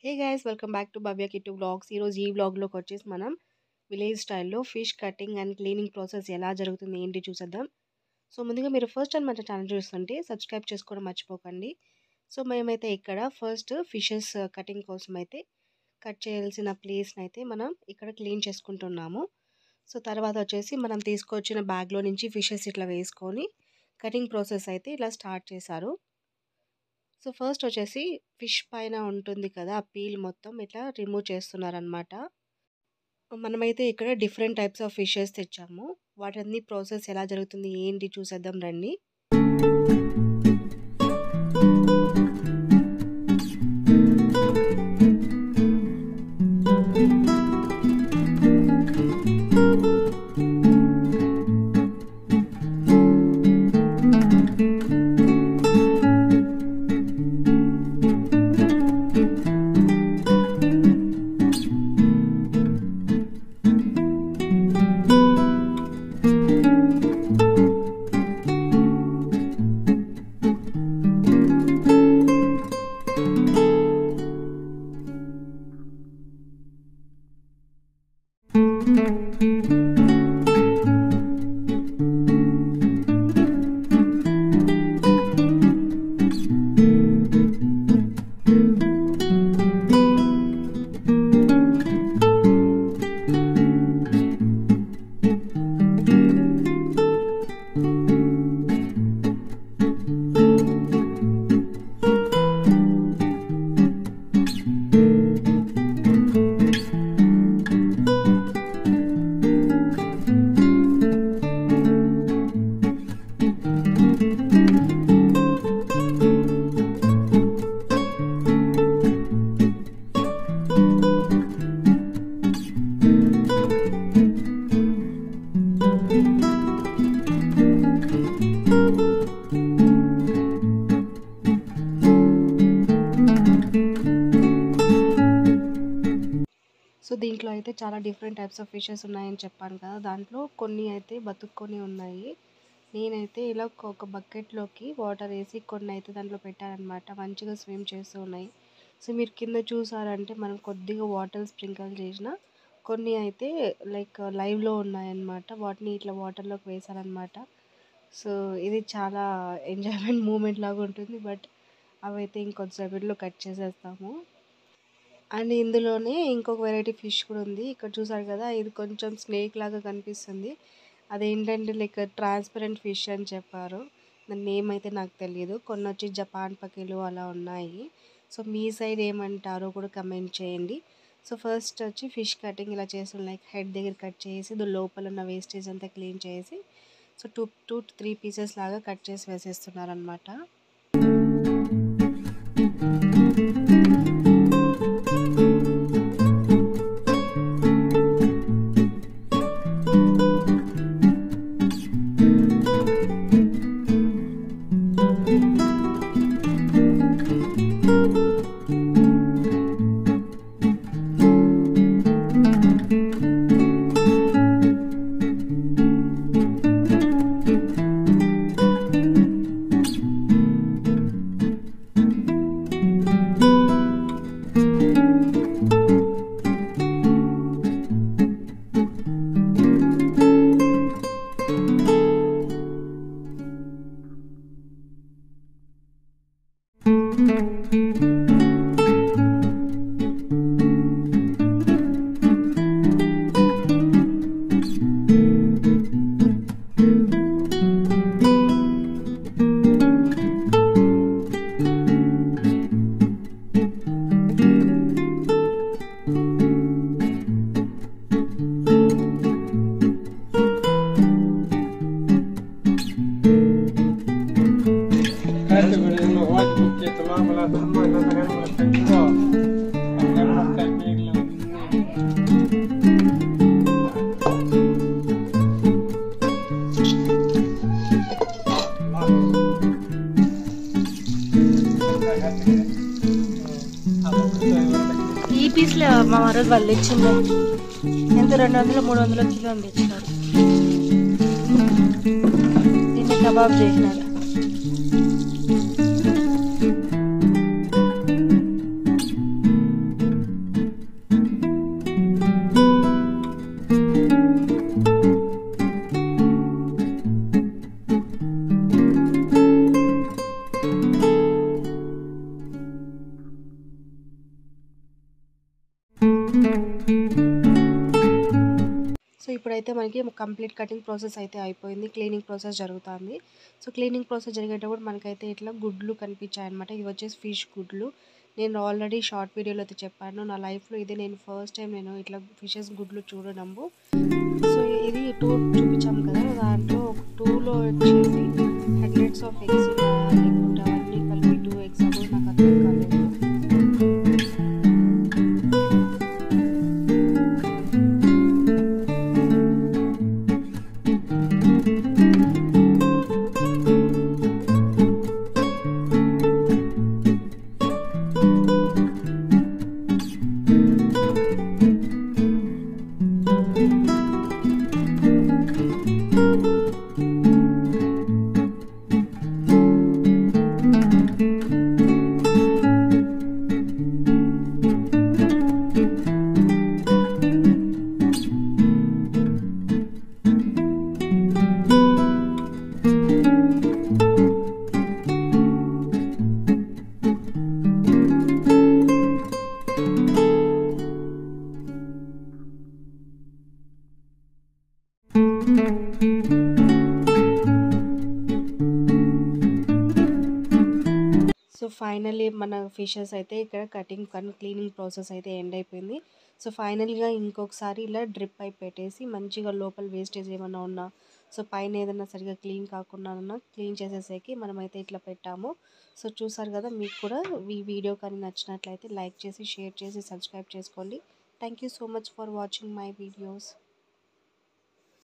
Hey guys welcome back to Bhavya Kittu vlogs. ఈరోజు ఈ వ్లాగ్లోకి వచ్చేసి మనం విలేజ్ స్టైల్లో fish cutting and cleaning process ఎలా జరుగుతుంది ఏంటి చూసేద్దాం. సో ముందుగా మీరు ఫస్ట్ టైం మన ఛానల్ చూస్తుంటే సబ్స్క్రైబ్ చేసుకోవడం మర్చిపోకండి. సో మేమైతే ఇక్కడ ఫస్ట్ ఫిషెస్ కటింగ్ కోసం అయితే కట్ చేయాల్సిన ప్లేస్ని అయితే మనం ఇక్కడ క్లీన్ చేసుకుంటున్నాము. సో తర్వాత వచ్చేసి మనం తీసుకొచ్చిన బ్యాగ్లో నుంచి ఫిషెస్ ఇట్లా వేసుకొని కటింగ్ ప్రాసెస్ అయితే ఇలా స్టార్ట్ చేశారు. సో ఫస్ట్ వచ్చేసి ఫిష్ పైన ఉంటుంది కదా ఆ పీల్ మొత్తం ఇట్లా రిమూవ్ చేస్తున్నారనమాట. మనమైతే ఇక్కడ డిఫరెంట్ టైప్స్ ఆఫ్ ఫిషెస్ తెచ్చాము. వాటన్ని ప్రాసెస్ ఎలా జరుగుతుంది ఏంటి చూసేద్దాం రండి. సో దీంట్లో అయితే చాలా డిఫరెంట్ టైప్స్ ఆఫ్ ఫిషెస్ ఉన్నాయని చెప్పాను కదా, దాంట్లో కొన్ని అయితే బతుక్కొని ఉన్నాయి. నేనైతే ఇలా ఒక బకెట్లోకి వాటర్ వేసి కొన్ని అయితే దాంట్లో పెట్టానమాట. మంచిగా స్విమ్ చేస్తూ ఉన్నాయి. సో మీరు కింద చూసారంటే మనం కొద్దిగా వాటర్ స్ప్రింకిల్ చేసిన కొన్ని అయితే లైక్ లైవ్లో ఉన్నాయన్నమాట. వాటిని ఇట్లా వాటర్లోకి వేసారనమాట. సో ఇది చాలా ఎంజాయ్మెంట్ మూమెంట్ లాగా ఉంటుంది. బట్ అవైతే ఇంకొద్దిసేపట్లో కట్ చేసేస్తాము. అండ్ ఇందులోనే ఇంకొక వెరైటీ ఫిష్ కూడా ఉంది. ఇక్కడ చూసారు కదా, ఇది కొంచెం స్నేక్ లాగా కనిపిస్తుంది. అదేంటంటే లైక్ ట్రాన్స్పరెంట్ ఫిష్ అని చెప్పారు. దాని నేమ్ అయితే నాకు తెలియదు. కొన్ని వచ్చి జపాన్ పకీలు అలా ఉన్నాయి. సో మీ సైడ్ ఏమంటారో కూడా కమెంట్ చేయండి. సో ఫస్ట్ వచ్చి ఫిష్ కటింగ్ ఇలా చేస్తాం. లైక్ హెడ్ దగ్గర కట్ చేసి లోపల ఉన్న వేస్టేజ్ అంతా క్లీన్ చేసి సో 2 to 3 పీసెస్ లాగా కట్ చేసి వేసేస్తున్నారు అనమాట. ఈ పీస్లో మా రోజు వాళ్ళు ఇచ్చింది ఎంత 200-300 కిలో ఉంది ఇచ్చినారు. దీన్ని కబాబ్ చేసినారు. సో ఇప్పుడైతే మనకి కంప్లీట్ కటింగ్ ప్రాసెస్ అయితే అయిపోయింది. క్లీనింగ్ ప్రాసెస్ జరుగుతుంది. సో క్లీనింగ్ ప్రాసెస్ జరిగేటప్పుడు మనకైతే ఇట్లా గుడ్లు కనిపించాయన్నమాట. ఇవి వచ్చేసి ఫిష్ గుడ్లు. నేను ఆల్రెడీ షార్ట్ వీడియోలో అయితే చెప్పాను. నా లైఫ్లో ఇది నేను ఫస్ట్ టైం నేను ఇట్లా ఫిషెస్ గుడ్లు చూడడము. సో ఇది 2 చూపించాము కదా, దాంట్లో 2లో వచ్చేసి హండ్రెడ్స్ ఆఫ్ ఎగ్స్ లేకుంటే అవన్నీ కలిపి 2 ఎగ్స్ కూడా నాకు అర్థం కాలేదు. సో ఫైనల్లీ మన ఫిషెస్ అయితే ఇక్కడ కటింగ్ క్లీనింగ్ ప్రాసెస్ అయితే ఎండ్ అయిపోయింది. సో ఫైనల్గా ఇంకొకసారి ఇలా డ్రిప్ పైప్ పెట్టేసి మంచిగా లోపల వేస్టేజ్ ఏమన్నా ఉన్నా, సో పైన ఏదైనా సరిగా క్లీన్ కాకుండా ఉన్నా క్లీన్ చేసేసేకి మనమైతే ఇట్లా పెట్టాము. సో చూసారు కదా, మీకు కూడా ఈ వీడియో కానీ నచ్చినట్లయితే లైక్ చేసి షేర్ చేసి సబ్స్క్రైబ్ చేసుకోండి. Thank you so much for watching my videos.